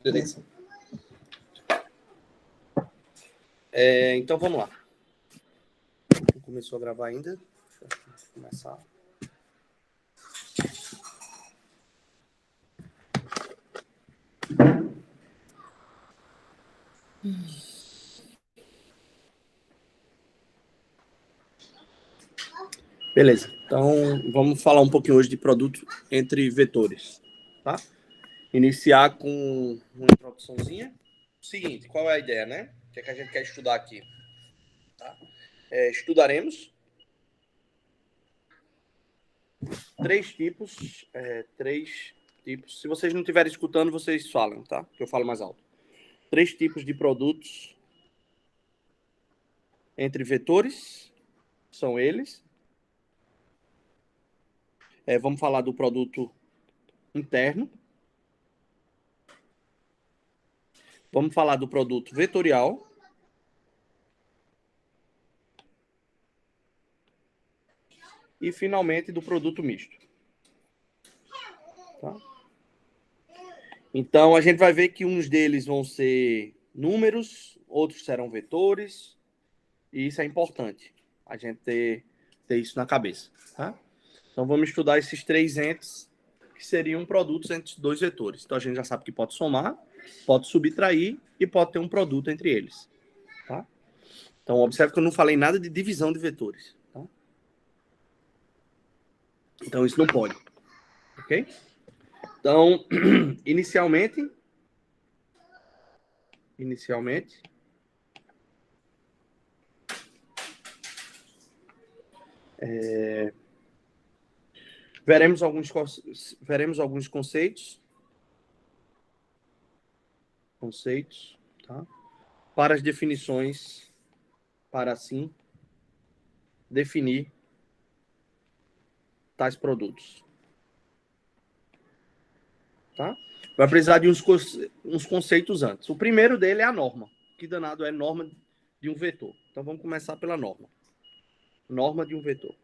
Beleza. Então vamos lá. Não começou a gravar ainda. Deixa eu começar. Beleza. Então vamos falar um pouquinho hoje de produto entre vetores, tá? Iniciar com uma introduçãozinha. Seguinte, qual é a ideia, né? O que é que a gente quer estudar aqui? Tá? Estudaremos três tipos. Se vocês não estiverem escutando, vocês falam, tá? Que eu falo mais alto. 3 tipos de produtos entre vetores. São eles. Vamos falar do produto interno. Vamos falar do produto vetorial. E, finalmente, do produto misto. Tá? Então, a gente vai ver que uns deles vão ser números, outros serão vetores. E isso é importante, a gente ter isso na cabeça. Tá? Então, vamos estudar esses 3 entes, que seriam produtos entre 2 vetores. Então, a gente já sabe que pode somar, pode subtrair e pode ter um produto entre eles. Tá? Então, observe que eu não falei nada de divisão de vetores. Tá? Então, isso não pode. Ok? Então, inicialmente, veremos alguns conceitos, tá? Para as definições, para assim definir tais produtos. Tá? Vai precisar de uns conceitos antes. O primeiro dele é a norma. Que danado é norma de um vetor? Então vamos começar pela norma. Norma de um vetor.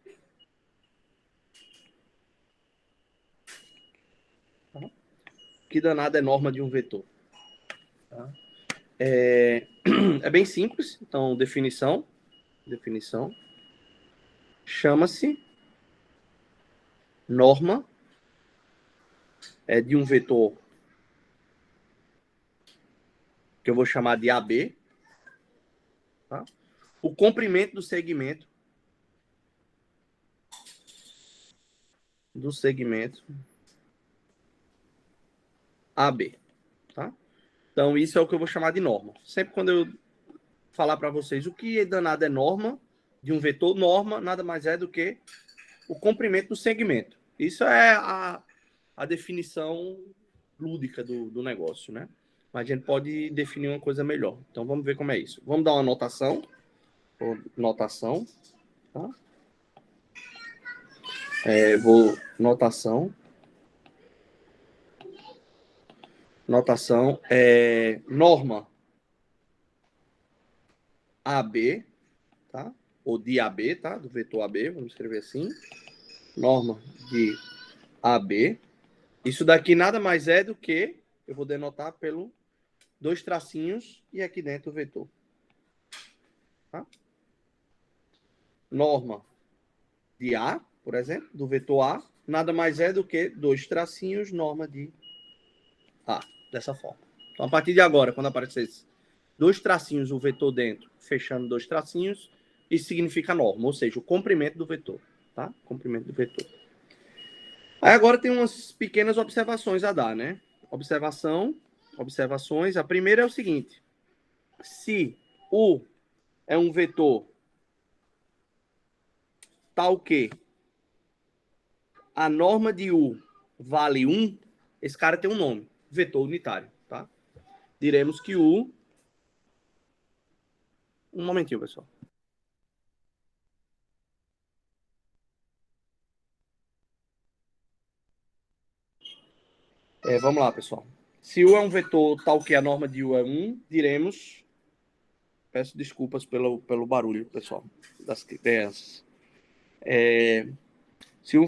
Tá? Que danado é norma de um vetor? Tá? É bem simples. Então, definição. Chama-se norma de um vetor que eu vou chamar de AB. Tá? O comprimento do segmento AB. Tá? Então, isso é o que eu vou chamar de norma. Sempre quando eu falar para vocês o que danado é norma de um vetor, norma nada mais é do que o comprimento do segmento. Isso é a definição lúdica do negócio, né? Mas a gente pode definir uma coisa melhor. Então, vamos ver como é isso. Vamos dar uma notação. Tá? Notação. Norma AB, tá? Ou de AB, tá? Do vetor AB, vamos escrever assim. Norma de AB. Isso daqui nada mais é do que, eu vou denotar pelo 2 tracinhos e aqui dentro o vetor. Tá? Norma de A, por exemplo, do vetor A, nada mais é do que 2 tracinhos, norma de A, dessa forma. Então, a partir de agora, quando aparecer esses 2 tracinhos, o vetor dentro, fechando 2 tracinhos, isso significa norma, ou seja, o comprimento do vetor. Tá? Comprimento do vetor. Aí agora tem umas pequenas observações a dar, né? Observações. A primeira é o seguinte: se U é um vetor tal que a norma de U vale 1, esse cara tem um nome, vetor unitário, tá? Diremos que U... Um momentinho, pessoal. Vamos lá, pessoal. Se U é um vetor tal que a norma de U é 1, diremos... Peço desculpas pelo barulho, pessoal, das crianças. Se U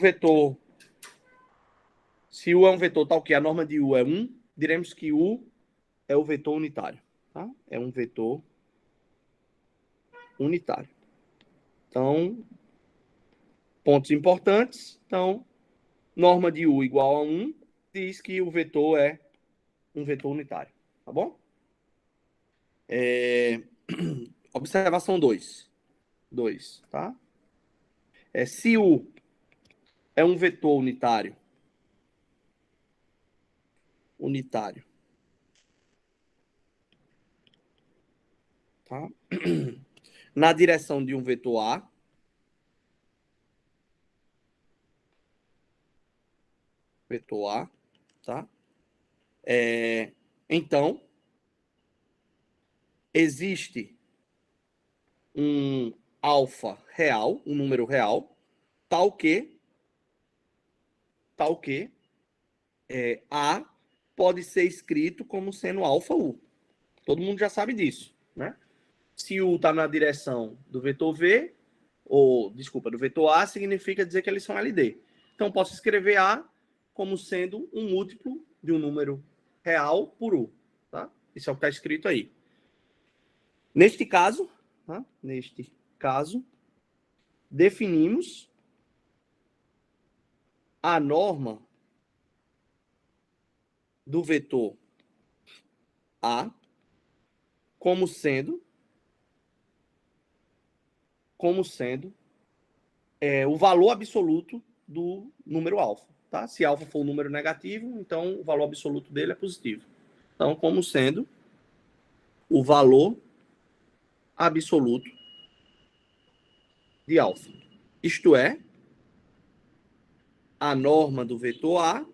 é um vetor tal que a norma de U é 1, diremos que U é o vetor unitário. Tá? É um vetor unitário. Então, pontos importantes. Então, norma de U igual a 1 diz que o vetor é um vetor unitário. Tá bom? Observação 2. 2, tá? Se U é um vetor unitário, tá? Na direção de um vetor A, tá? Então, existe um alfa real, um número real, tal que A pode ser escrito como sendo alfa U. Todo mundo já sabe disso, né? Se U está na direção do vetor V, do vetor A, significa dizer que eles são LD. Então, posso escrever A como sendo um múltiplo de um número real por U. Tá? Isso é o que está escrito aí. Neste caso, definimos a norma do vetor A como sendo o valor absoluto do número alfa. Tá? Se alfa for um número negativo, então o valor absoluto dele é positivo. Então, como sendo o valor absoluto de alfa. Isto é, a norma do vetor A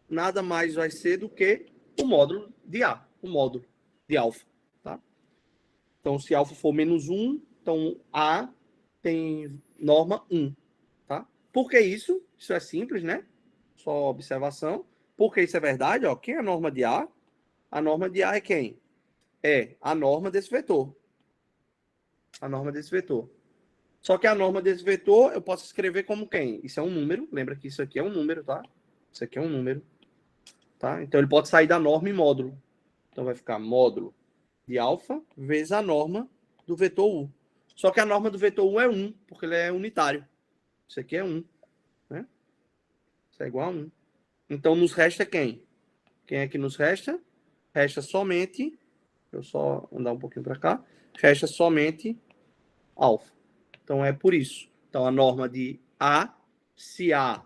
nada mais vai ser do que o módulo de A, o módulo de alfa. Tá? Então, se alfa for menos 1, então A tem norma 1. Tá? Por que isso? Isso é simples, né? Só observação. Por que isso é verdade? Ó, quem é a norma de A? A norma de A é quem? É a norma desse vetor. A norma desse vetor. Só que a norma desse vetor eu posso escrever como quem? Isso é um número. Lembra que isso aqui é um número, tá? Isso aqui é um número. Tá? Então ele pode sair da norma em módulo. Então vai ficar módulo de alfa vezes a norma do vetor U. Só que a norma do vetor U é 1, porque ele é unitário. Isso aqui é 1. Né? Isso é igual a 1. Então nos resta quem? Quem é que nos resta? Resta somente, deixa eu só andar um pouquinho para cá, resta somente alfa. Então é por isso. Então a norma de A, se A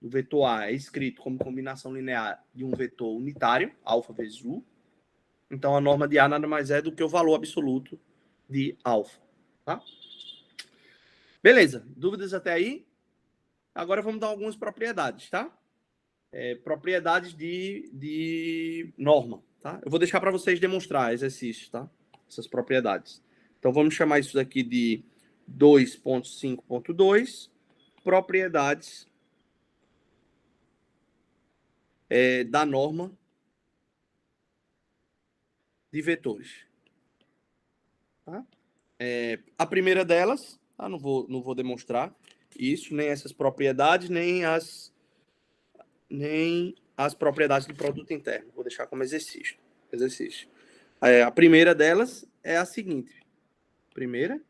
do vetor A é escrito como combinação linear de um vetor unitário, alfa vezes U, então a norma de A nada mais é do que o valor absoluto de alfa. Tá? Beleza, dúvidas até aí? Agora vamos dar algumas propriedades, tá? Propriedades de norma, tá? Eu vou deixar para vocês demonstrar exercícios, tá? Essas propriedades. Então vamos chamar isso daqui de 2.5.2, propriedades da norma de vetores. Tá? A primeira delas, tá? Não vou demonstrar isso, nem essas propriedades, nem as propriedades do produto interno. Vou deixar como exercício. A primeira delas é a seguinte. Primeira,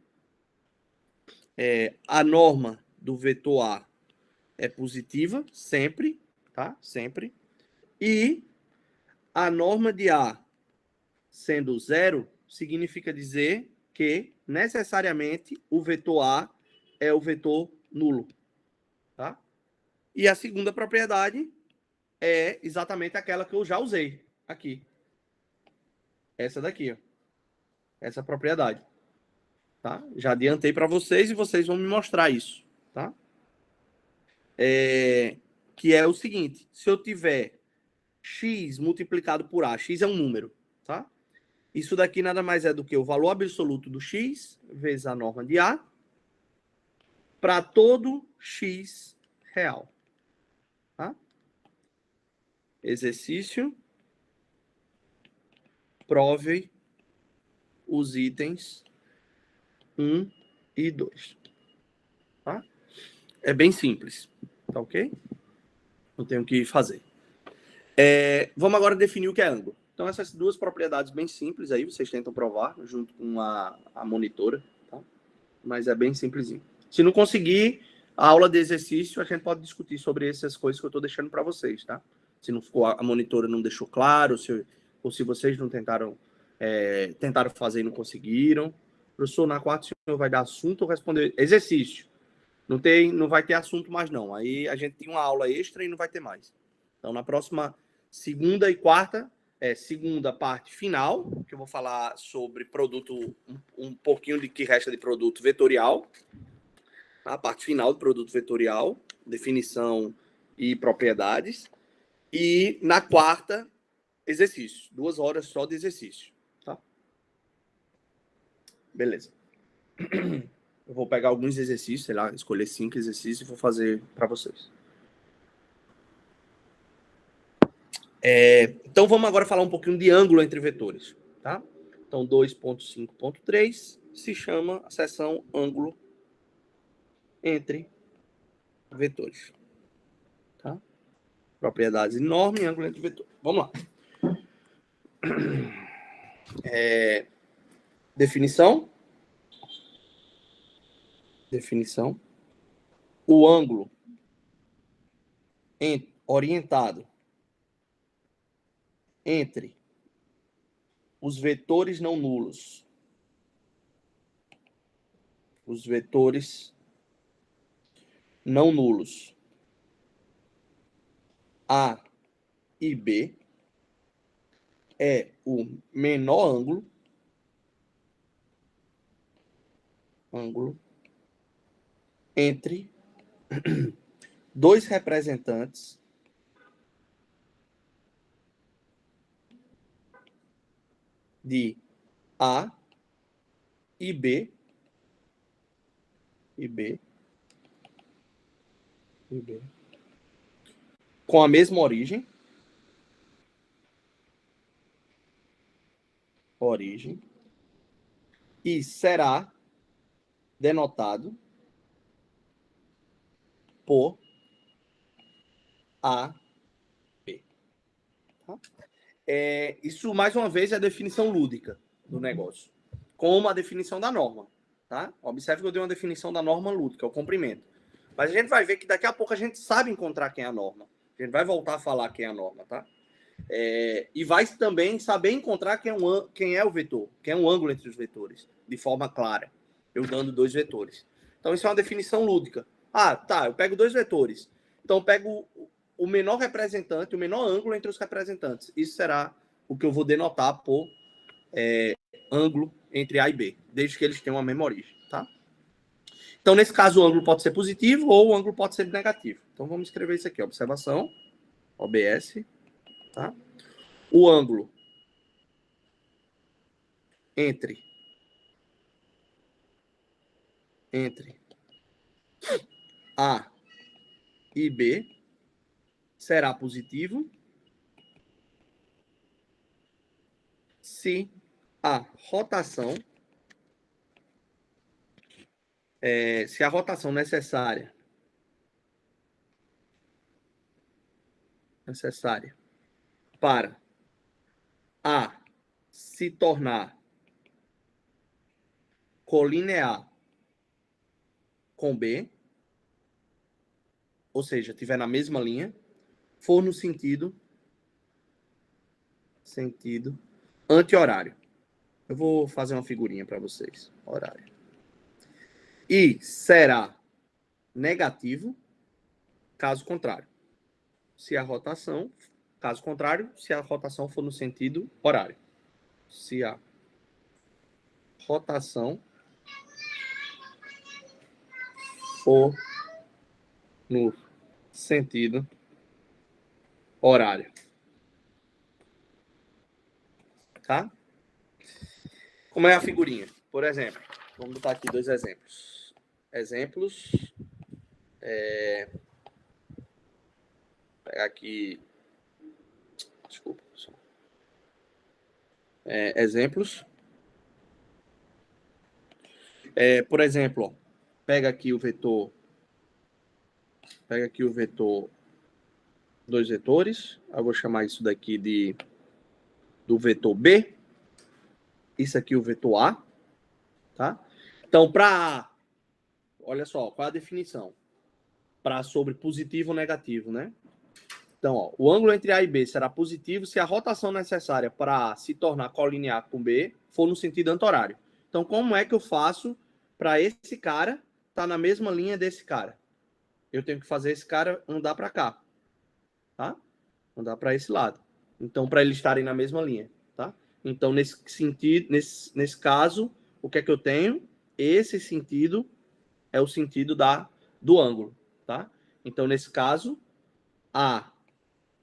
a norma do vetor A é positiva, sempre, tá? Sempre. E a norma de A sendo zero, significa dizer que, necessariamente, o vetor A é o vetor nulo. Tá? E a segunda propriedade é exatamente aquela que eu já usei aqui. Essa daqui, ó. Essa propriedade. Tá? Já adiantei para vocês e vocês vão me mostrar isso. Tá? Que é o seguinte, se eu tiver x multiplicado por A, x é um número, tá? Isso daqui nada mais é do que o valor absoluto do x vezes a norma de A para todo x real. Tá? Exercício. Prove os itens 1 e 2. Tá? É bem simples. Tá ok? Não tenho o que fazer. Vamos agora definir o que é ângulo. Então, essas duas propriedades bem simples aí, vocês tentam provar junto com a monitora, tá? Mas é bem simplesinho. Se não conseguir a aula de exercício, a gente pode discutir sobre essas coisas que eu estou deixando para vocês, tá? Se não ficou, a monitora não deixou claro, ou se vocês não tentaram fazer e não conseguiram. Professor, na quarta, o senhor vai dar assunto ou responder exercício? Não vai ter assunto mais, não. Aí a gente tem uma aula extra e não vai ter mais. Então, na próxima segunda e quarta, segunda parte final, que eu vou falar sobre produto, um pouquinho de que resta de produto vetorial. A parte final do produto vetorial, definição e propriedades. E na quarta, exercício. 2 horas só de exercício. Tá? Beleza. Eu vou pegar alguns exercícios, sei lá, escolher 5 exercícios e vou fazer para vocês. Então, vamos agora falar um pouquinho de ângulo entre vetores. Tá? Então, 2.5.3 se chama a seção ângulo entre vetores. Tá? Propriedades de norma e ângulo entre vetores. Vamos lá. Definição. O ângulo orientado entre os vetores não nulos. Os vetores não nulos A e B é o menor ângulo entre dois representantes de A e B com a mesma origem e será denotado por A, B. Tá? Isso, mais uma vez, é a definição lúdica do negócio, como a definição da norma. Tá? Observe que eu dei uma definição da norma lúdica, o comprimento. Mas a gente vai ver que daqui a pouco a gente sabe encontrar quem é a norma. A gente vai voltar a falar quem é a norma, tá? E vai também saber encontrar quem é o vetor, quem é o ângulo entre os vetores, de forma clara, eu dando 2 vetores. Então, isso é uma definição lúdica. Ah, tá, eu pego 2 vetores. Então, eu pego o menor representante, o menor ângulo entre os representantes. Isso será o que eu vou denotar por ângulo entre A e B, desde que eles tenham a mesma origem, tá? Então, nesse caso, o ângulo pode ser positivo ou o ângulo pode ser negativo. Então, vamos escrever isso aqui, observação, OBS, tá? O ângulo entre A e B será positivo se a rotação necessária para A se tornar colinear com B, ou seja, estiver na mesma linha, for no sentido anti-horário. Eu vou fazer uma figurinha para vocês. Horário. E será negativo, caso contrário. Caso contrário, se a rotação for no sentido horário. Se a rotação for no sentido horário. Tá? Como é a figurinha? Por exemplo, vamos botar aqui 2 exemplos. Pegar aqui. Desculpa. Exemplos. Por exemplo, ó, pega aqui o vetor. 2 vetores. Eu vou chamar isso daqui de do vetor B. Isso aqui é o vetor A. Tá? Então, para A, olha só, qual é a definição? Para sobre positivo ou negativo, né? Então, ó, o ângulo entre A e B será positivo se a rotação necessária para A se tornar colinear com B for no sentido anti-horário. Então, como é que eu faço para esse cara estar na mesma linha desse cara? Eu tenho que fazer esse cara andar para cá, tá? Andar para esse lado. Então, para eles estarem na mesma linha, tá? Então, nesse sentido, nesse caso, o que é que eu tenho? Esse sentido é o sentido do ângulo, tá? Então, nesse caso, A,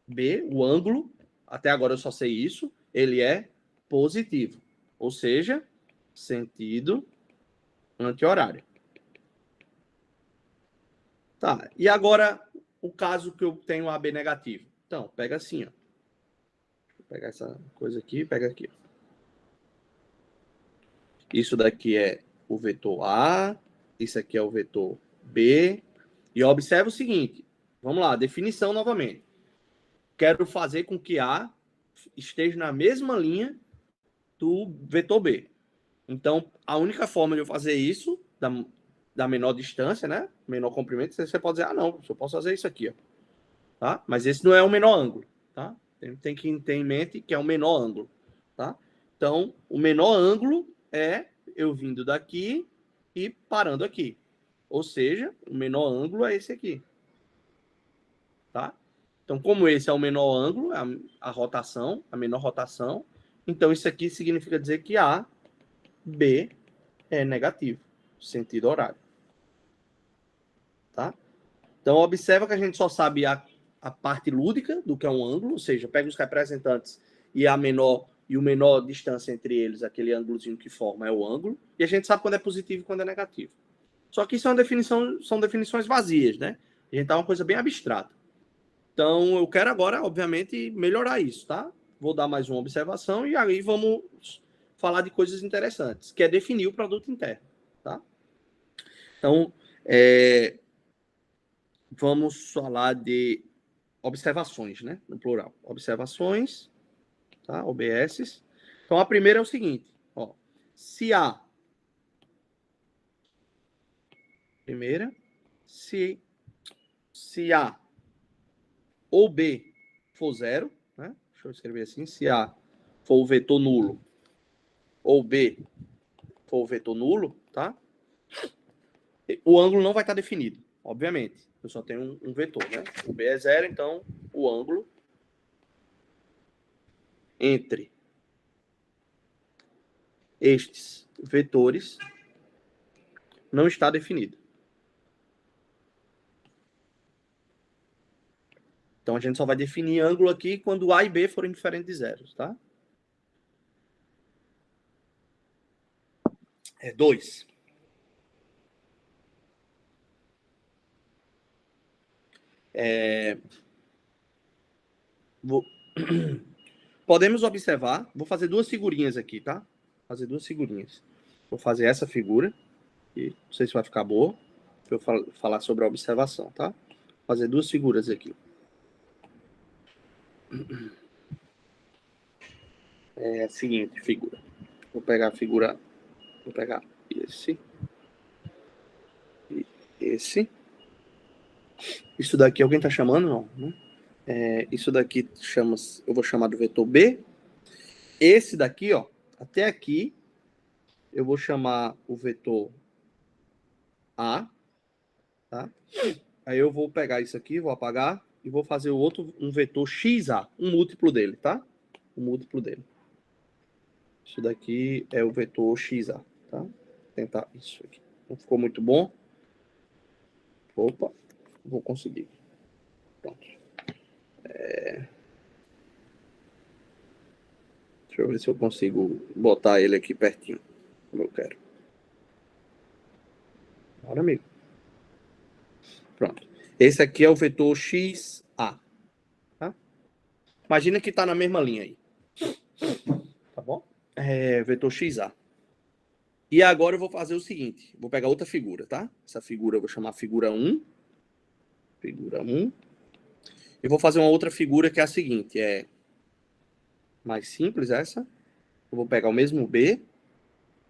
B, o ângulo, até agora eu só sei isso, ele é positivo. Ou seja, sentido anti-horário. Tá, e agora o caso que eu tenho AB negativo. Então, pega assim, ó. Vou pegar essa coisa aqui, pega aqui. Isso daqui é o vetor A, isso aqui é o vetor B. E observa o seguinte, vamos lá, definição novamente. Quero fazer com que A esteja na mesma linha do vetor B. Então, a única forma de eu fazer isso, da menor distância, né? Menor comprimento, você pode dizer, não, eu posso fazer isso aqui, ó. Tá? Mas esse não é o menor ângulo, tá? Tem que ter em mente que é o menor ângulo, tá? Então, o menor ângulo é eu vindo daqui e parando aqui. Ou seja, o menor ângulo é esse aqui, tá? Então, como esse é o menor ângulo, a rotação, a menor rotação, então isso aqui significa dizer que A, B é negativo, sentido horário. Tá? Então, observa que a gente só sabe a parte lúdica do que é um ângulo, ou seja, pega os representantes e a menor e o menor distância entre eles, aquele ângulozinho que forma é o ângulo, e a gente sabe quando é positivo e quando é negativo. Só que isso é uma definição, são definições vazias, né? A gente tá uma coisa bem abstrata. Então, eu quero agora, obviamente, melhorar isso, tá? Vou dar mais uma observação e aí vamos falar de coisas interessantes, que é definir o produto interno, tá? Então, vamos falar de observações, né? No plural. Observações, tá? OBS. Então, a primeira é o seguinte, ó. Se A, primeira, se A ou B for zero, né? Deixa eu escrever assim, se A for o vetor nulo ou B for o vetor nulo, tá? O ângulo não vai estar definido, obviamente. Eu só tenho um vetor, né? O B é zero, então o ângulo entre estes vetores não está definido. Então a gente só vai definir ângulo aqui quando A e B forem diferentes de zero, tá? É 2. Podemos observar, vou fazer duas figurinhas aqui, tá? Fazer duas figurinhas. Vou fazer essa figura, e não sei se vai ficar boa, para eu falar sobre a observação, tá? Vou fazer duas figuras aqui. É a seguinte figura. Vou pegar a figura, vou pegar esse e esse. Isso daqui alguém tá chamando? Não, né? Isso daqui eu vou chamar do vetor B. Esse daqui, ó, até aqui, eu vou chamar o vetor A, tá? Aí eu vou pegar isso aqui, vou apagar e vou fazer o outro, um vetor XA, um múltiplo dele, tá? Um múltiplo dele. Isso daqui é o vetor XA, tá? Vou tentar isso aqui. Não ficou muito bom. Opa, vou conseguir. Pronto. Deixa eu ver se eu consigo botar ele aqui pertinho, como eu quero. Bora, amigo. Pronto. Esse aqui é o vetor XA. Tá? Imagina que está na mesma linha aí. Tá bom? Vetor XA. E agora eu vou fazer o seguinte. Vou pegar outra figura, tá? Essa figura eu vou chamar figura 1. Figura 1. E vou fazer uma outra figura que é a seguinte. mais simples essa. Eu vou pegar o mesmo B,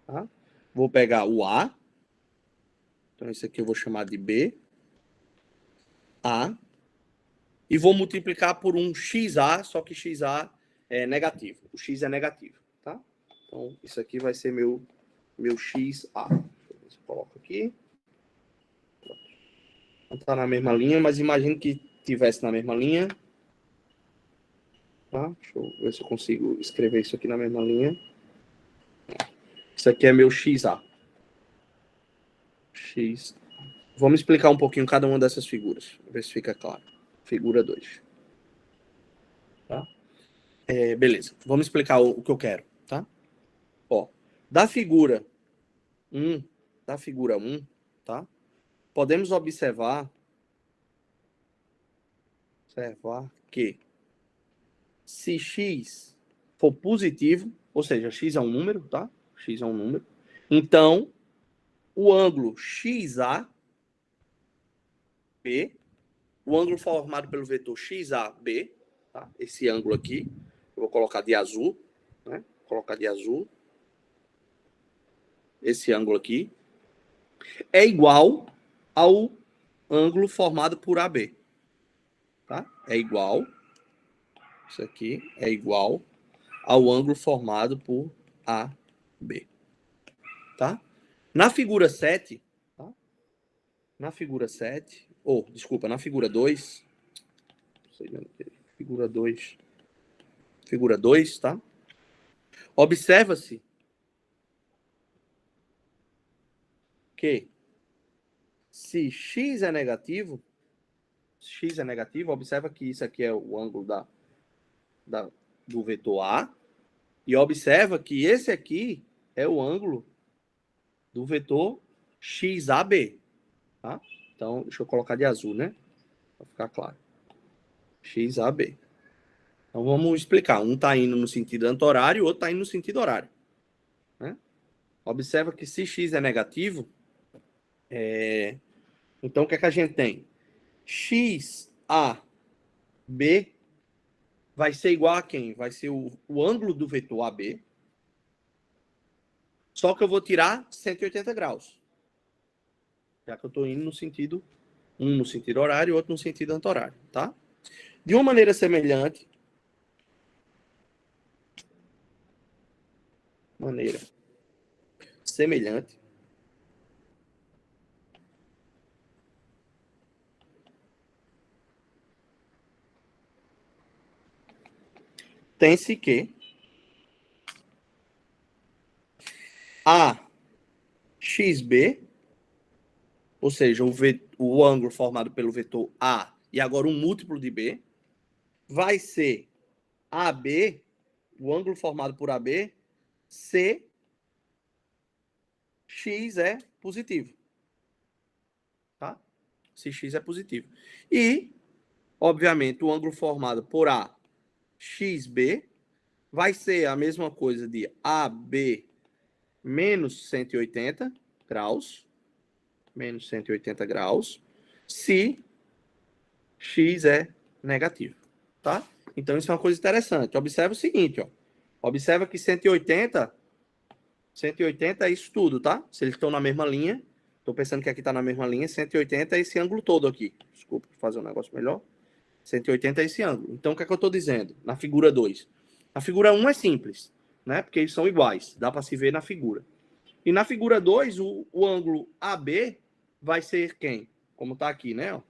tá? Vou pegar o A. Então, esse aqui eu vou chamar de B. A. E vou multiplicar por um XA, só que XA é negativo. O X é negativo, tá? Então, isso aqui vai ser meu XA. Eu coloco aqui. Não está na mesma linha, mas imagino que tivesse na mesma linha. Tá? Deixa eu ver se eu consigo escrever isso aqui na mesma linha. Isso aqui é meu XA. X. Vamos explicar um pouquinho cada uma dessas figuras. Ver se fica claro. Figura 2. Tá? Beleza. Vamos explicar o que eu quero. Tá? Ó, da figura 1, tá? Podemos observar que se x for positivo, ou seja, x é um número, tá? X é um número. Então, o ângulo XAB, o ângulo formado pelo vetor XAB, tá? Esse ângulo aqui, eu vou colocar de azul, né? Vou colocar de azul. Esse ângulo aqui é igual ao ângulo formado por AB, tá? É igual, isso aqui é igual ao ângulo formado por AB, tá? Na figura 7, tá? Na figura 7, desculpa, na figura 2, figura 2, tá? Observa-se que se x é negativo, observa que isso aqui é o ângulo do vetor A, e observa que esse aqui é o ângulo do vetor XAB, tá? Então, deixa eu colocar de azul, né? Para ficar claro. XAB. Então, vamos explicar. Um está indo no sentido anti-horário, o outro está indo no sentido horário, né? Observa que se x é negativo, então o que é que a gente tem? XAB vai ser igual a quem? Vai ser o ângulo do vetor AB, só que eu vou tirar 180 graus. Já que eu estou indo no sentido, um no sentido horário e outro no sentido anti-horário, tá? De uma maneira semelhante, tem-se que AXB, ou seja, o ângulo formado pelo vetor A e agora um múltiplo de B, vai ser AB, o ângulo formado por AB, se x é positivo. Tá? Se x é positivo. E, obviamente, o ângulo formado por AXB vai ser a mesma coisa de AB menos 180 graus, se x é negativo, tá? Então, isso é uma coisa interessante. Observa o seguinte, ó. Observa que 180 é isso tudo, tá? Se eles estão na mesma linha, estou pensando que aqui está na mesma linha, 180 é esse ângulo todo aqui. Desculpa, vou fazer um negócio melhor. 180 é esse ângulo. Então, o que é que eu estou dizendo? Na figura 2. Na figura 1 é simples, né? Porque eles são iguais. Dá para se ver na figura. E na figura 2, o ângulo AB vai ser quem? Como está aqui, né? Ó,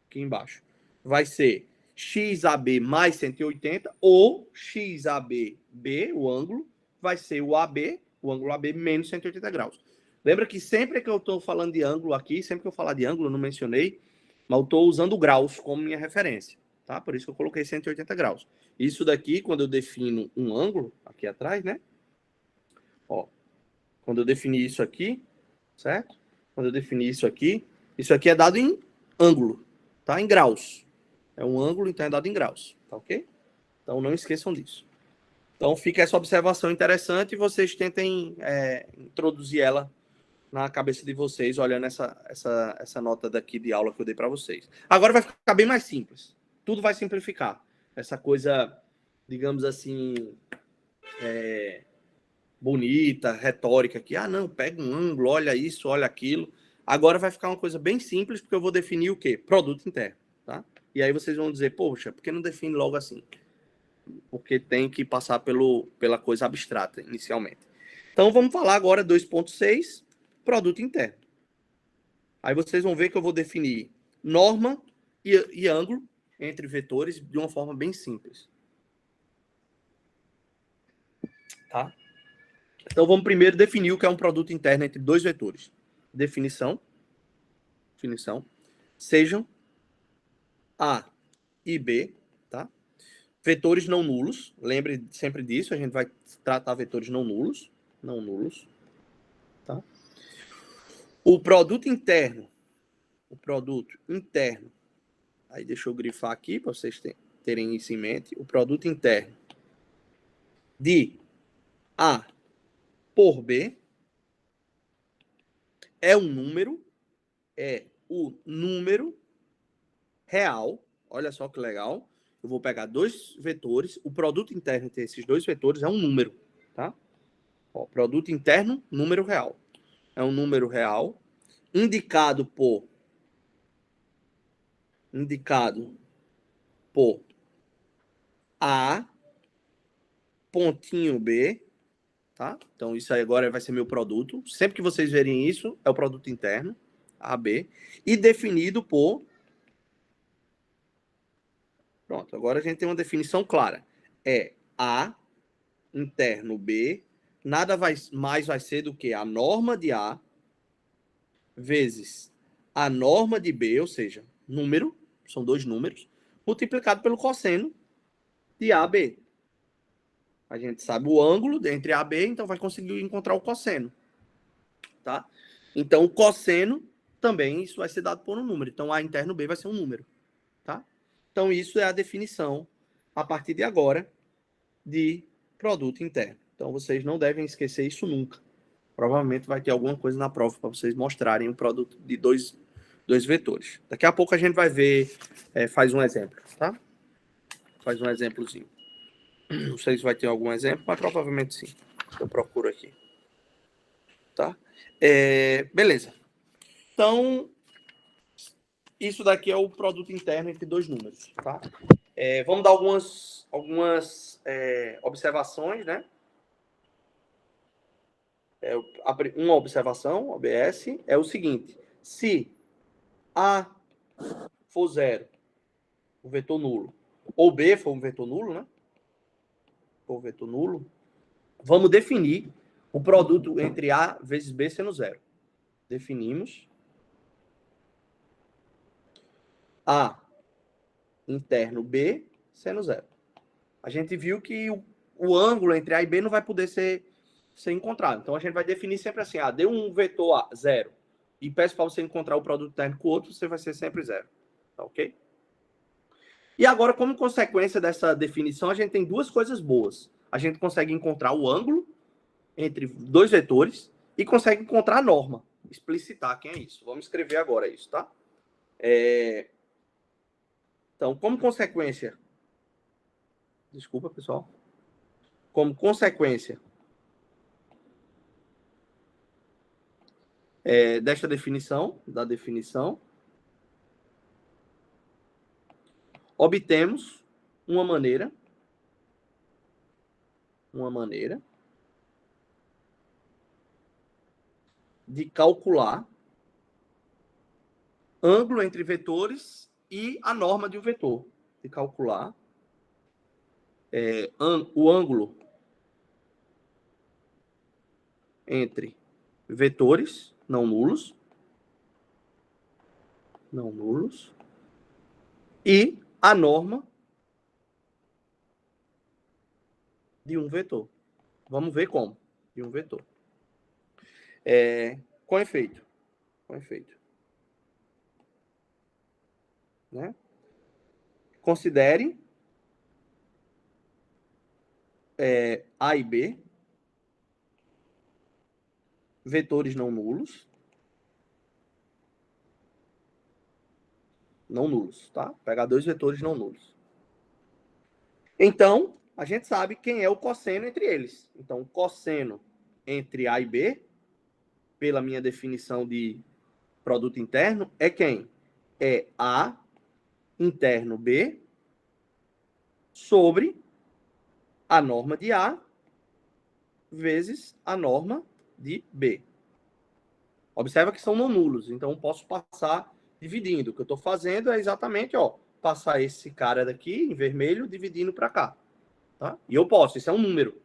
aqui embaixo. Vai ser XAB mais 180 ou XABB, o ângulo, vai ser o ângulo AB menos 180 graus. Lembra que sempre que eu estou falando de ângulo aqui, sempre que eu falar de ângulo, eu não mencionei, mas eu estou usando graus como minha referência, tá? Por isso que eu coloquei 180 graus. Isso daqui, quando eu defino um ângulo, aqui atrás, né? Ó, quando eu definir isso aqui, certo? Quando eu definir isso aqui é dado em ângulo, tá? Em graus. É um ângulo, então é dado em graus, tá ok? Então não esqueçam disso. Então fica essa observação interessante e vocês tentem introduzir ela na cabeça de vocês, olhando essa nota daqui de aula que eu dei para vocês. Agora vai ficar bem mais simples. Tudo vai simplificar. Essa coisa digamos assim, bonita, retórica aqui. Ah, não, pega um ângulo, olha isso, olha aquilo. Agora vai ficar uma coisa bem simples, porque eu vou definir o quê? Produto interno, tá? E aí vocês vão dizer, poxa, por que não define logo assim? Porque tem que passar pela coisa abstrata inicialmente. Então vamos falar agora 2.6, produto interno. Aí vocês vão ver que eu vou definir norma e ângulo entre vetores de uma forma bem simples. Tá? Então vamos primeiro definir o que é um produto interno entre dois vetores. Definição sejam A e B, tá? Vetores não nulos, lembre sempre disso, a gente vai tratar vetores não nulos, tá? O produto interno, aí deixa eu grifar aqui para vocês terem isso em mente, o produto interno de A por B é o número real. Olha só que legal. Eu vou pegar dois vetores. O produto interno entre esses dois vetores é um número, tá? Ó, produto interno, número real. É um número real indicado por A pontinho B, tá? Então isso aí agora vai ser meu produto. Sempre que vocês verem isso, é o produto interno, AB, e definido por. Pronto, agora a gente tem uma definição clara. É A interno B, nada mais vai ser do que a norma de A vezes a norma de B, ou seja, número, são dois números, multiplicado pelo cosseno de AB. A gente sabe o ângulo entre A e B, então vai conseguir encontrar o cosseno. Tá? Então, o cosseno também isso vai ser dado por um número. Então, A interno B vai ser um número. Tá? Então, isso é a definição, a partir de agora, de produto interno. Então, vocês não devem esquecer isso nunca. Provavelmente vai ter alguma coisa na prova para vocês mostrarem o produto de dois vetores. Daqui a pouco a gente vai ver, faz um exemplo, tá? Faz um exemplozinho. Não sei se vai ter algum exemplo, mas provavelmente sim. Eu procuro aqui. Tá? Beleza. Então, isso daqui é o produto interno entre dois números, tá? Vamos dar algumas observações, né? Uma observação, OBS, é o seguinte. Se A for zero, o vetor nulo, ou B for um vetor nulo, né? For um vetor nulo, vamos definir o produto entre A vezes B sendo zero. Definimos A interno B sendo zero. A gente viu que o ângulo entre A e B não vai poder ser encontrado. Então, a gente vai definir sempre assim, deu um vetor A, zero, e peço para você encontrar o produto interno com o outro, você vai ser sempre zero. Tá ok? E agora, como consequência dessa definição, a gente tem duas coisas boas. A gente consegue encontrar o ângulo entre dois vetores e consegue encontrar a norma, explicitar quem é isso. Vamos escrever agora isso, tá? Então, como consequência... Desculpa, pessoal. Como consequência desta definição, obtemos uma maneira de calcular ângulo entre vetores e a norma de um vetor. De calcular o ângulo entre vetores não nulos e a norma de um vetor. Vamos ver como. De um vetor. Com efeito. Né? Considere A e B vetores não nulos, tá? Pegar dois vetores não nulos. Então, a gente sabe quem é o cosseno entre eles. Então, o cosseno entre A e B, pela minha definição de produto interno, é quem? É A interno B sobre a norma de A vezes a norma de B. Observa que são não nulos, então eu posso passar dividindo. O que eu estou fazendo é exatamente, passar esse cara daqui em vermelho dividindo para cá. Tá? E eu posso, isso é um número.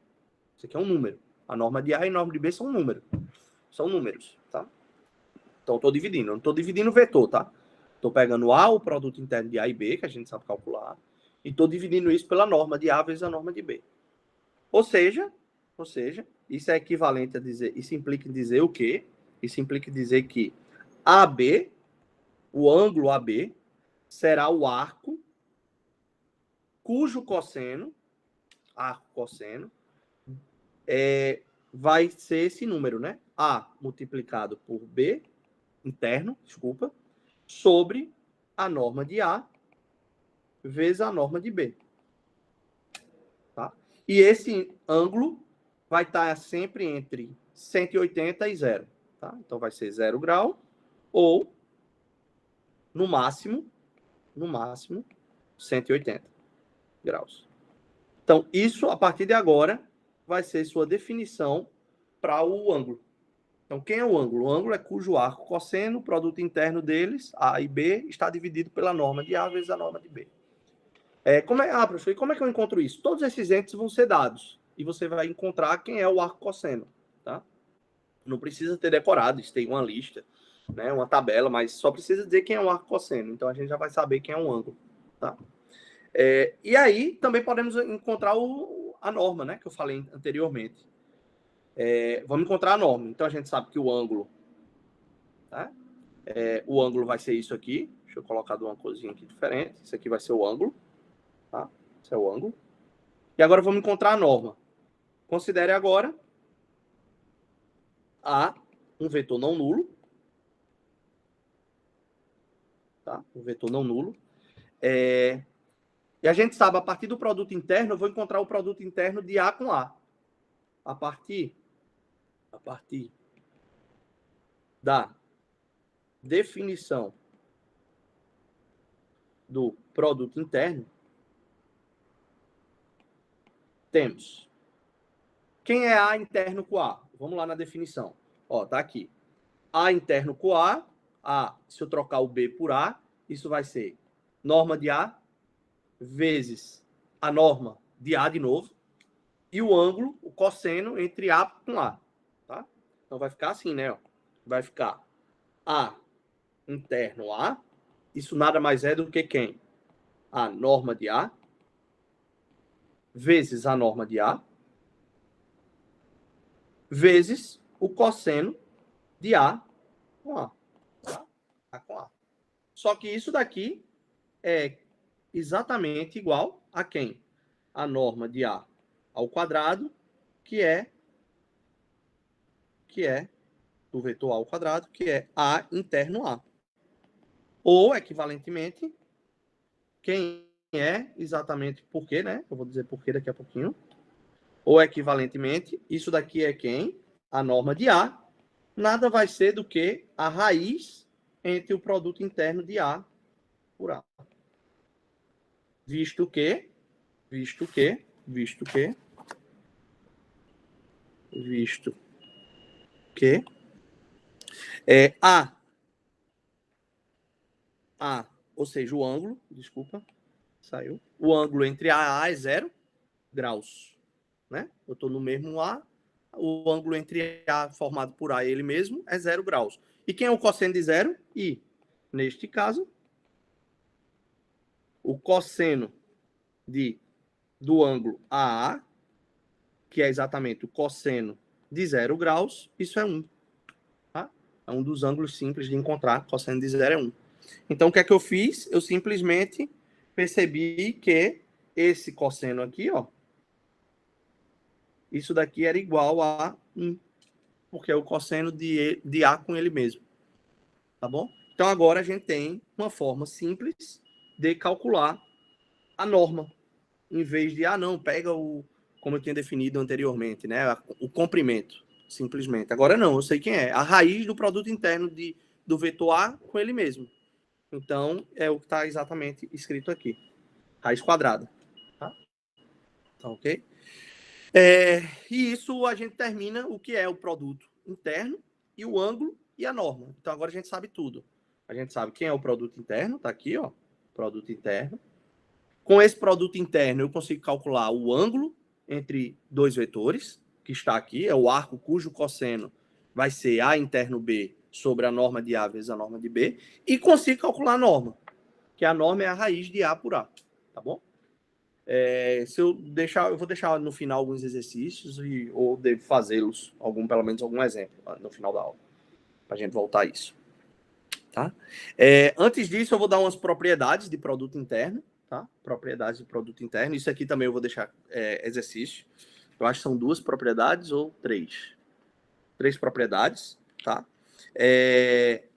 Isso aqui é um número. A norma de A e a norma de B são um número. São números, tá? Então eu estou dividindo. Eu não estou dividindo o vetor, tá? Estou pegando A, o produto interno de A e B, que a gente sabe calcular, e estou dividindo isso pela norma de A vezes a norma de B. Ou seja, isso é equivalente a dizer, isso implica em dizer o quê? Isso implica em dizer que AB, o ângulo AB, será o arco cujo cosseno, vai ser esse número, né? A multiplicado por B, interno, sobre a norma de A vezes a norma de B. Tá? E esse ângulo vai estar sempre entre 180 e 0. Tá? Então, vai ser 0 grau ou, no máximo, 180 graus. Então, isso, a partir de agora, vai ser sua definição para o ângulo. Então, quem é o ângulo? O ângulo é cujo arco cosseno, o produto interno deles, A e B, está dividido pela norma de A vezes a norma de B. Professor, e como é que eu encontro isso? Todos esses entes vão ser dados. E você vai encontrar quem é o arco cosseno. Tá? Não precisa ter decorado, isso tem uma lista, né, uma tabela, mas só precisa dizer quem é o arco cosseno. Então, a gente já vai saber quem é um ângulo. Tá? E aí, também podemos encontrar a norma, né, que eu falei anteriormente. Vamos encontrar a norma. Então, a gente sabe que o ângulo, tá? O ângulo vai ser isso aqui. Deixa eu colocar de uma corzinha aqui diferente. Isso aqui vai ser o ângulo. Tá? Esse é o ângulo. E agora vamos encontrar a norma. Considere agora A um vetor não nulo. Tá? Um vetor não nulo. E a gente sabe, a partir do produto interno, eu vou encontrar o produto interno de A com A. A partir da definição do produto interno, temos quem é A interno com A. Vamos lá na definição. Tá aqui. A interno com A, se eu trocar o B por A, isso vai ser norma de A vezes a norma de A de novo, e o ângulo, o cosseno entre A com A. Tá? Então vai ficar assim, né? Vai ficar A interno A, isso nada mais é do que quem? A norma de A vezes a norma de A vezes o cosseno de A com A. Tá? A com A. Só que isso daqui é exatamente igual a quem? A norma de A ao quadrado, que é do vetor A ao quadrado, que é A interno A. Ou, equivalentemente, quem é exatamente por quê, né? Eu vou dizer por quê daqui a pouquinho. Ou, equivalentemente, isso daqui é quem? A norma de A. Nada vai ser do que a raiz entre o produto interno de A por A. Visto que ou seja, o ângulo, saiu. O ângulo entre A e A é 0 graus, né? Eu estou no mesmo A, o ângulo entre A formado por A e ele mesmo é 0 graus. E quem é o cosseno de 0? I. Neste caso, o cosseno do ângulo AA, que é exatamente o cosseno de 0 graus, isso é 1. Tá? É um dos ângulos simples de encontrar, cosseno de 0 é 1. Então, o que é que eu fiz? Eu simplesmente percebi que esse cosseno aqui, isso daqui era igual a 1, porque é o cosseno de A com ele mesmo. Tá bom? Então, agora a gente tem uma forma simples de calcular a norma. em vez de, não, pega como eu tinha definido anteriormente, né? O comprimento, simplesmente. Agora não, eu sei quem é. A raiz do produto interno do vetor A com ele mesmo. Então, é o que está exatamente escrito aqui. Raiz quadrada. Tá ok? E isso a gente termina o que é o produto interno e o ângulo e a norma. Então, agora a gente sabe tudo. A gente sabe quem é o produto interno, tá aqui, ó. Produto interno. Com esse produto interno, eu consigo calcular o ângulo entre dois vetores, que está aqui, é o arco cujo cosseno vai ser A interno B sobre a norma de A vezes a norma de B, e consigo calcular a norma, que a norma é a raiz de A por A, tá bom? Se eu deixar, eu vou deixar no final alguns exercícios ou devo fazê-los, pelo menos algum exemplo no final da aula, para a gente voltar a isso. Tá? Antes disso, eu vou dar umas propriedades de produto interno, tá? Propriedades de produto interno. Isso aqui também eu vou deixar exercício. Eu acho que são 2 propriedades ou 3. 3 propriedades, tá?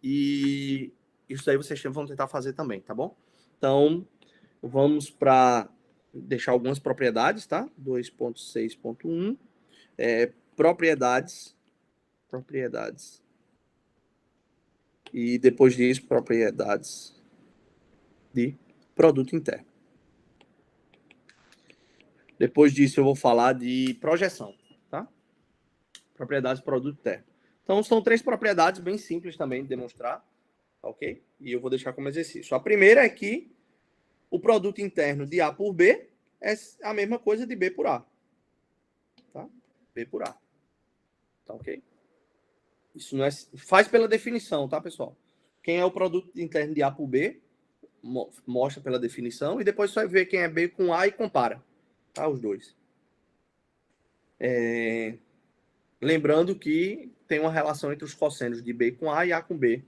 E isso aí vocês vão tentar fazer também, tá bom? Então, vamos para deixar algumas propriedades, tá? 2.6.1. Propriedades. E depois disso, propriedades de produto interno. Depois disso, eu vou falar de projeção, tá? Propriedades do produto interno. Então, são 3 propriedades bem simples também de demonstrar, ok? E eu vou deixar como exercício. A primeira é que o produto interno de A por B é a mesma coisa de B por A. Tá? B por A. Tá ok? Isso não é... Faz pela definição, tá, pessoal? Quem é o produto interno de A por B, mostra pela definição, e depois você vai ver quem é B com A e compara. Tá? Os dois. Lembrando que tem uma relação entre os cossenos de B com A e A com B.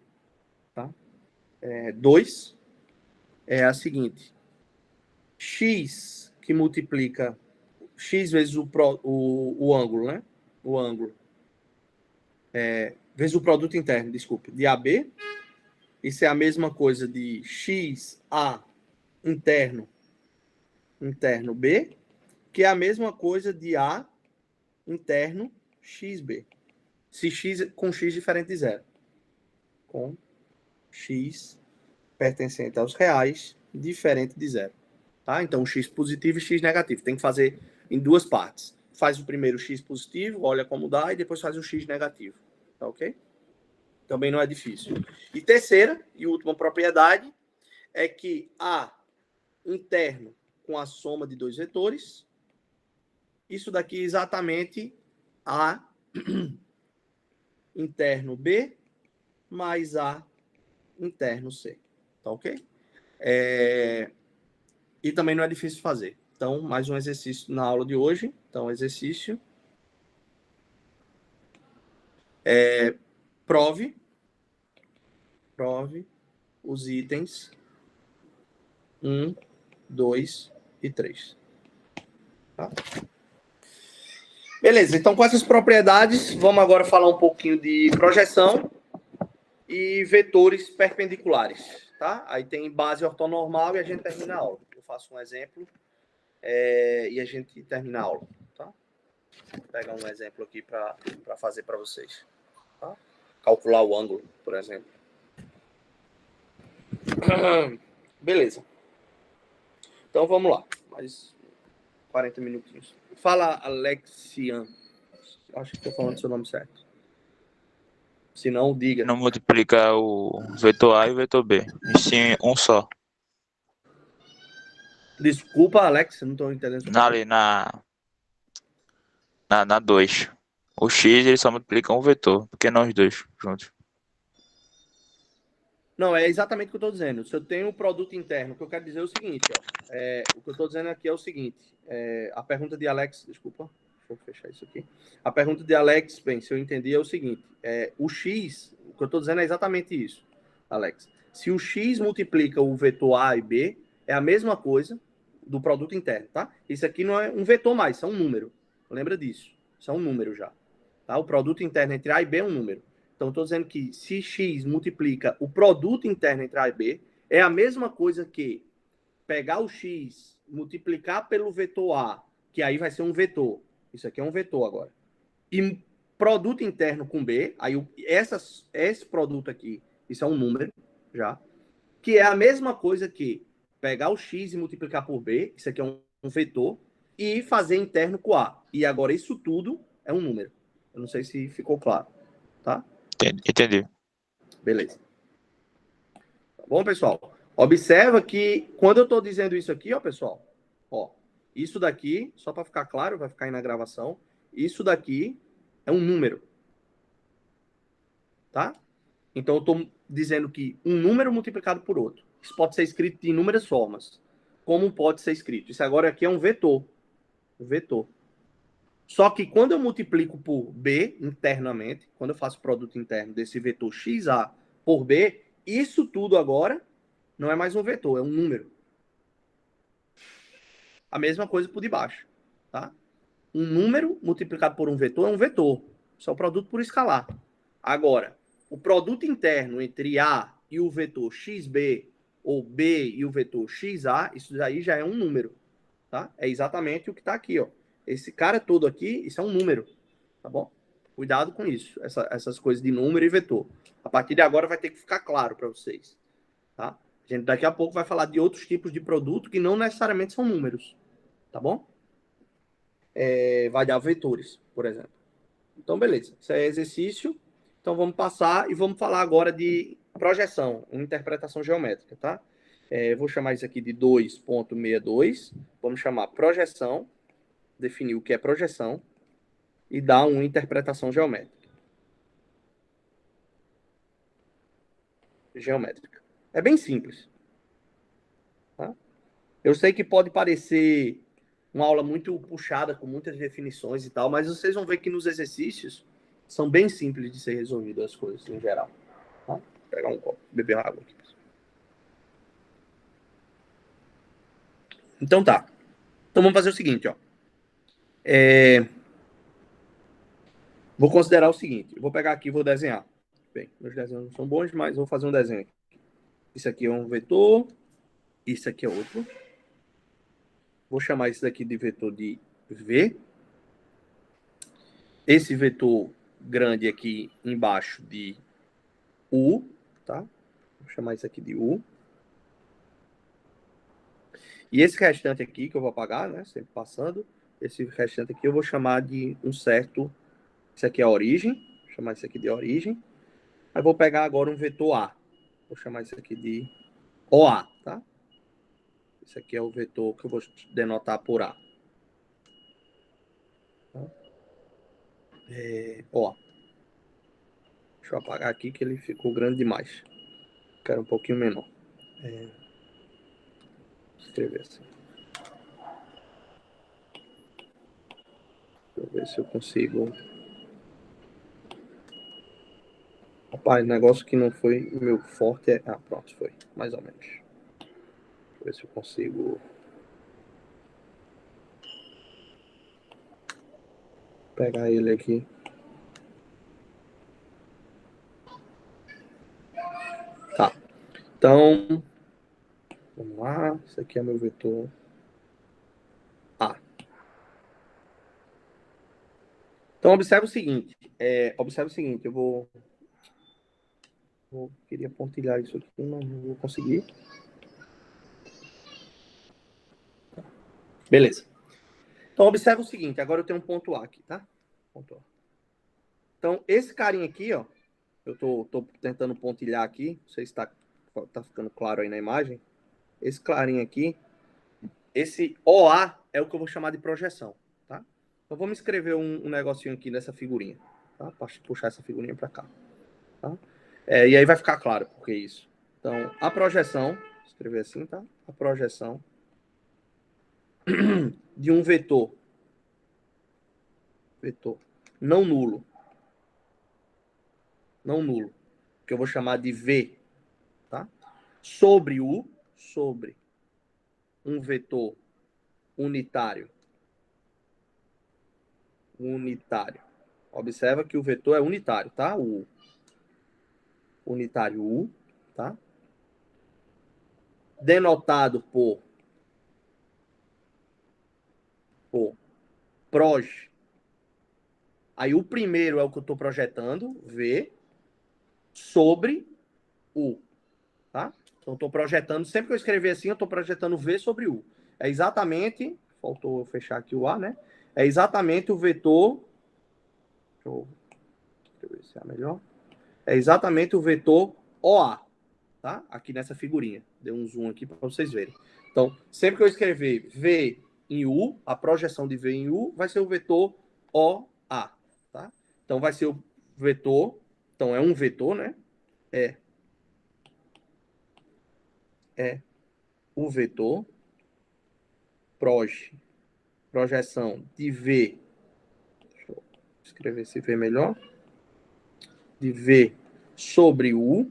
Tá? 2 é a seguinte. X que multiplica X vezes o ângulo, né? O ângulo. Vezes o produto interno, desculpe, de AB. Isso é a mesma coisa de XA interno B, que é a mesma coisa de A interno XB. Se X com X diferente de zero. Com X pertencente aos reais, diferente de zero. Tá? Então, X positivo e X negativo. Tem que fazer em 2 partes. Faz o primeiro X positivo, olha como dá, e depois faz o X negativo. Tá ok? Também não é difícil. E terceira e última propriedade é que A interno com a soma de 2 vetores. Isso daqui é exatamente A interno B mais A interno C. Tá ok? E também não é difícil fazer. Então, mais um exercício na aula de hoje. Então, exercício. Prove os itens 1, 2 e 3. Tá? Beleza, então com essas propriedades, vamos agora falar um pouquinho de projeção e vetores perpendiculares. Tá? Aí tem base ortonormal e a gente termina a aula. Eu faço um exemplo e a gente termina a aula. Tá? Vou pegar um exemplo aqui para fazer para vocês. Tá? Calcular o ângulo, por exemplo. Beleza. Então vamos lá. Mais 40 minutinhos. Fala, Alexian. Acho que estou falando o seu nome certo. Se não, diga. Não multiplica o vetor A e o vetor B. E sim um só. Desculpa, Alex, não estou entendendo. Ali na 2. O X ele só multiplica um vetor, porque não os dois juntos. Não, é exatamente o que eu estou dizendo. Se eu tenho um produto interno, o que eu quero dizer é o seguinte, ó. O que eu estou dizendo aqui é o seguinte. A pergunta de Alex, desculpa, deixa eu fechar isso aqui. A pergunta de Alex, bem, se eu entendi, é o seguinte. O X, o que eu estou dizendo é exatamente isso, Alex. Se o X multiplica o vetor A e B, é a mesma coisa do produto interno, tá? Isso aqui não é um vetor mais, isso é um número. Lembra disso. Isso é um número já. Tá? O produto interno entre A e B é um número. Então, estou dizendo que se X multiplica o produto interno entre A e B, é a mesma coisa que pegar o X multiplicar pelo vetor A, que aí vai ser um vetor. Isso aqui é um vetor agora. E produto interno com B, aí esse produto aqui, isso é um número já, que é a mesma coisa que pegar o X e multiplicar por B, isso aqui é um vetor, e fazer interno com A. E agora isso tudo é um número. Eu não sei se ficou claro, tá? Entendi. Beleza. Tá bom, pessoal? Observa que quando eu estou dizendo isso aqui, ó, pessoal, ó, isso daqui, só para ficar claro, vai ficar aí na gravação, isso daqui é um número, tá? Então eu estou dizendo que um número multiplicado por outro. Isso pode ser escrito de inúmeras formas. Como pode ser escrito? Isso agora aqui é um vetor. Um vetor. Só que quando eu multiplico por B internamente, quando eu faço o produto interno desse vetor XA por B, isso tudo agora não é mais um vetor, é um número. A mesma coisa por debaixo, tá? Um número multiplicado por um vetor é um vetor. Isso é o produto por escalar. Agora, o produto interno entre A e o vetor XB, ou B e o vetor XA, isso aí já é um número, tá? É exatamente o que está aqui, ó. Esse cara todo aqui, isso é um número, tá bom? Cuidado com isso, essas coisas de número e vetor. A partir de agora vai ter que ficar claro para vocês, tá? A gente daqui a pouco vai falar de outros tipos de produto que não necessariamente são números, tá bom? Vai dar vetores, por exemplo. Então, beleza. Isso é exercício. Então, vamos passar e vamos falar agora de projeção, interpretação geométrica, tá? Vou chamar isso aqui de 2.62. Vamos chamar projeção, definir o que é projeção e dar uma interpretação geométrica. É bem simples. Tá? Eu sei que pode parecer uma aula muito puxada, com muitas definições e tal, mas vocês vão ver que nos exercícios são bem simples de ser resolvidas as coisas em geral. Tá? Vou pegar um copo, beber água aqui. Então tá. Então vamos fazer o seguinte, ó. Vou considerar o seguinte. Eu vou pegar aqui e vou desenhar. Bem, meus desenhos não são bons, mas vou fazer um desenho aqui. Isso aqui é um vetor. Isso aqui é outro. Vou chamar isso daqui de vetor de V. Esse vetor grande aqui embaixo de U, tá? Vou chamar isso aqui de U. E esse restante aqui, que eu vou apagar, né? Sempre passando. Esse restante aqui eu vou chamar de um certo... Isso aqui é a origem. Vou chamar isso aqui de origem. Aí vou pegar agora um vetor A. Vou chamar isso aqui de OA, tá? Esse aqui é o vetor que eu vou denotar por A. Tá? Ó. Deixa eu apagar aqui que ele ficou grande demais. Quero um pouquinho menor. Escrever assim. Deixa eu ver se eu consigo. Rapaz, negócio que não foi o meu forte é... Ah, pronto, foi. Mais ou menos. Deixa eu ver se eu consigo... pegar ele aqui. Tá. Então... vamos lá. Esse aqui é meu vetor A. Então, observe o seguinte. Eu queria pontilhar isso aqui, não vou conseguir. Beleza. Então, observe o seguinte. Agora eu tenho um ponto A aqui, tá? Ponto A. Então, esse carinha aqui, ó. Eu tô tentando pontilhar aqui. Não sei se tá ficando claro aí na imagem. Esse clarinho aqui. Esse OA é o que eu vou chamar de projeção, tá? Então, vamos escrever um negocinho aqui nessa figurinha, tá? Para puxar essa figurinha para cá, tá? E aí vai ficar claro por que isso. Então, a projeção, vou escrever assim, tá? A projeção de um vetor não nulo, que eu vou chamar de V, tá? Sobre um vetor unitário. Observa que o vetor é unitário, tá? O unitário U, tá? Denotado por por proj. Aí o primeiro é o que eu estou projetando, V, sobre U. Tá? Então, eu estou projetando, sempre que eu escrever assim, eu estou projetando V sobre U. É exatamente, faltou fechar aqui o A, né? É exatamente o vetor, deixa eu ver se é melhor. É exatamente o vetor OA, tá? Aqui nessa figurinha. Deu um zoom aqui para vocês verem. Então, sempre que eu escrever V em U, a projeção de V em U vai ser o vetor OA, tá? Então, vai ser o vetor, então é um vetor, né? É o vetor projeção de V, deixa eu escrever esse V melhor, de V sobre U,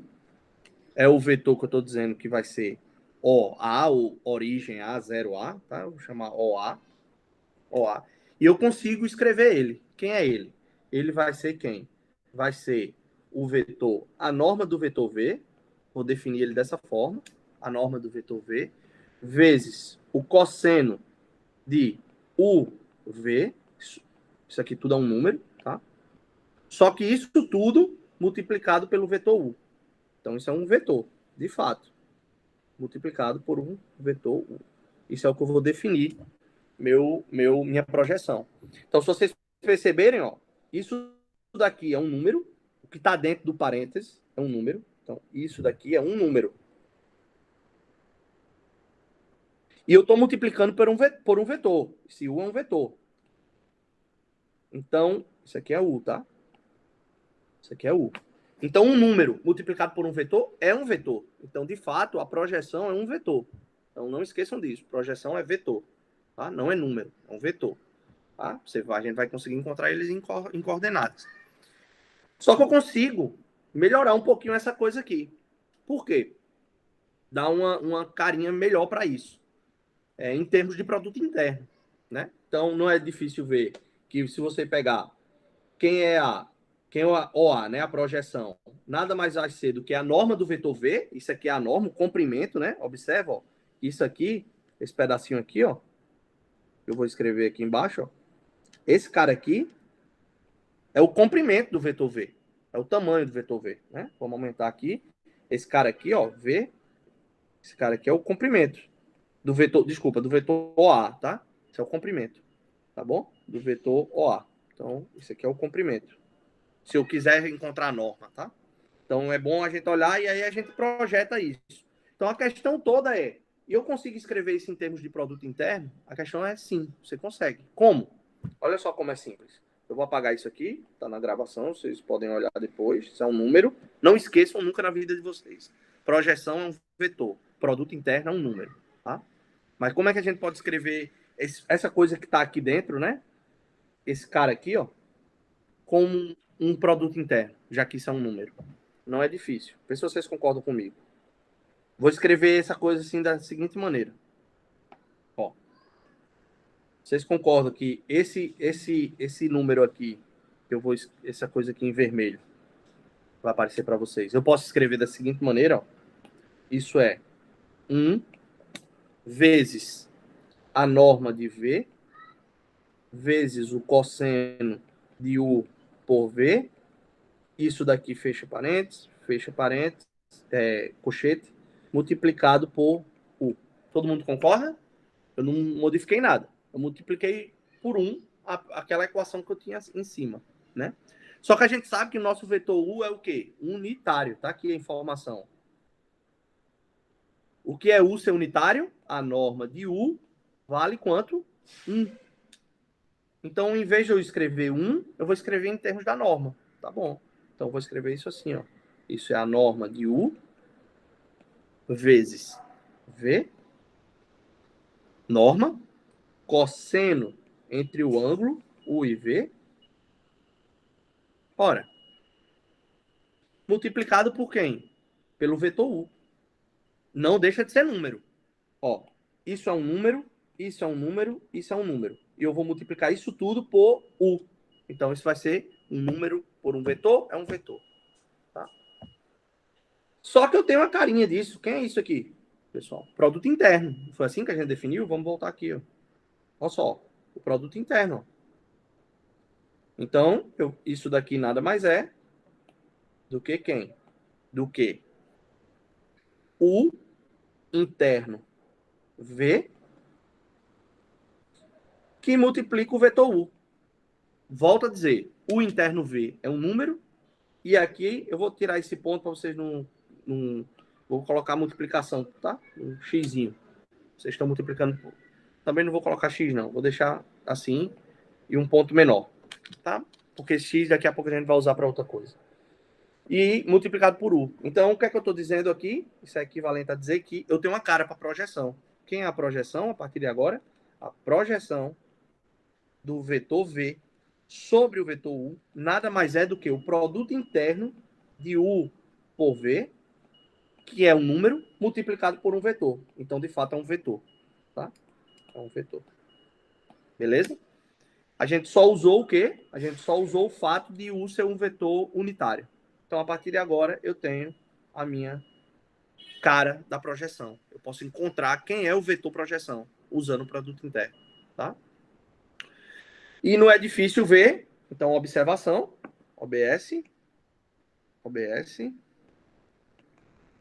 é o vetor que eu estou dizendo que vai ser OA, ou origem A, 0A, tá? Eu vou chamar OA, OA. E eu consigo escrever ele. Quem é ele? Ele vai ser quem? Vai ser o vetor, a norma do vetor V, vou definir ele dessa forma, a norma do vetor V, vezes o cosseno de UV, isso aqui tudo é um número, tá? Só que isso tudo multiplicado pelo vetor U. Então, isso é um vetor, de fato, multiplicado por um vetor U. Isso é o que eu vou definir minha projeção. Então, se vocês perceberem, ó, isso daqui é um número, o que está dentro do parênteses é um número. Então, isso daqui é um número. E eu estou multiplicando por um vetor. Esse U é um vetor. Então, isso aqui é U, tá? Isso aqui é U. Então, um número multiplicado por um vetor é um vetor. Então, de fato, a projeção é um vetor. Então, não esqueçam disso. Projeção é vetor. Tá? Não é número, é um vetor. Tá? A gente vai conseguir encontrar eles em coordenadas. Só que eu consigo melhorar um pouquinho essa coisa aqui. Por quê? Dar uma carinha melhor para isso. Em termos de produto interno. Né? Então, não é difícil ver que se você pegar quem é a OA, né, a projeção, nada mais vai ser do que a norma do vetor V, isso aqui é a norma, o comprimento, né? Observa, ó, isso aqui, esse pedacinho aqui, ó, eu vou escrever aqui embaixo, ó, esse cara aqui é o comprimento do vetor V, é o tamanho do vetor V, né? Vamos aumentar aqui, esse cara aqui, ó, V, esse cara aqui é o comprimento do vetor, desculpa, do vetor OA, tá? Esse é o comprimento, tá bom? Do vetor OA. Então, isso aqui é o comprimento. Se eu quiser encontrar a norma, tá? Então é bom a gente olhar e aí a gente projeta isso. Então a questão toda é, eu consigo escrever isso em termos de produto interno? A questão é sim, você consegue. Como? Olha só como é simples. Eu vou apagar isso aqui, tá na gravação, vocês podem olhar depois, isso é um número. Não esqueçam nunca na vida de vocês. Projeção é um vetor, produto interno é um número, tá? Mas como é que a gente pode escrever essa coisa que está aqui dentro, né? Esse cara aqui, ó, como um produto interno, já que isso é um número. Não é difícil. Vê se vocês concordam comigo. Vou escrever essa coisa assim da seguinte maneira. Ó, vocês concordam que esse número aqui, eu vou essa coisa aqui em vermelho, vai aparecer para vocês. Eu posso escrever da seguinte maneira, ó. Isso é 1 vezes a norma de V vezes o cosseno de U por V. Isso daqui fecha parênteses, cochete, multiplicado por U. Todo mundo concorda? Eu não modifiquei nada. Eu multipliquei por 1 aquela equação que eu tinha em cima, né? Só que a gente sabe que o nosso vetor U é o quê? Unitário. Tá aqui a informação. O que é U ser unitário? A norma de U vale quanto? 1. Então, em vez de eu escrever 1, eu vou escrever em termos da norma. Tá bom. Então, eu vou escrever isso assim, ó. Isso é a norma de U vezes V, norma, cosseno entre o ângulo U e V, ora, multiplicado por quem? Pelo vetor U. Não deixa de ser número. Ó, isso é um número, isso é um número, isso é um número. E eu vou multiplicar isso tudo por U. Então, isso vai ser um número por um vetor, é um vetor. Tá? Só que eu tenho uma carinha disso. Quem é isso aqui, pessoal? Produto interno. Foi assim que a gente definiu? Vamos voltar aqui. Ó. Olha só. O produto interno. Então, isso daqui nada mais é do que quem? Do que o interno V que multiplica o vetor U. Volto a dizer, o interno V é um número, e aqui eu vou tirar esse ponto para vocês não... Vou colocar a multiplicação, tá? Um xzinho. Vocês estão multiplicando. Também não vou colocar x, não. Vou deixar assim e um ponto menor, tá? Porque x daqui a pouco a gente vai usar para outra coisa. E multiplicado por u. Então, o que é que eu estou dizendo aqui? Isso é equivalente a dizer que eu tenho uma cara para projeção. Quem é a projeção a partir de agora? A projeção do vetor v sobre o vetor u nada mais é do que o produto interno de u por v, que é um número, multiplicado por um vetor. Então, de fato, é um vetor. Tá? É um vetor. Beleza? A gente só usou o quê? A gente só usou o fato de U ser um vetor unitário. Então, a partir de agora, eu tenho a minha cara da projeção. Eu posso encontrar quem é o vetor projeção usando o produto interno. Tá? E não é difícil ver. Então, observação. OBS.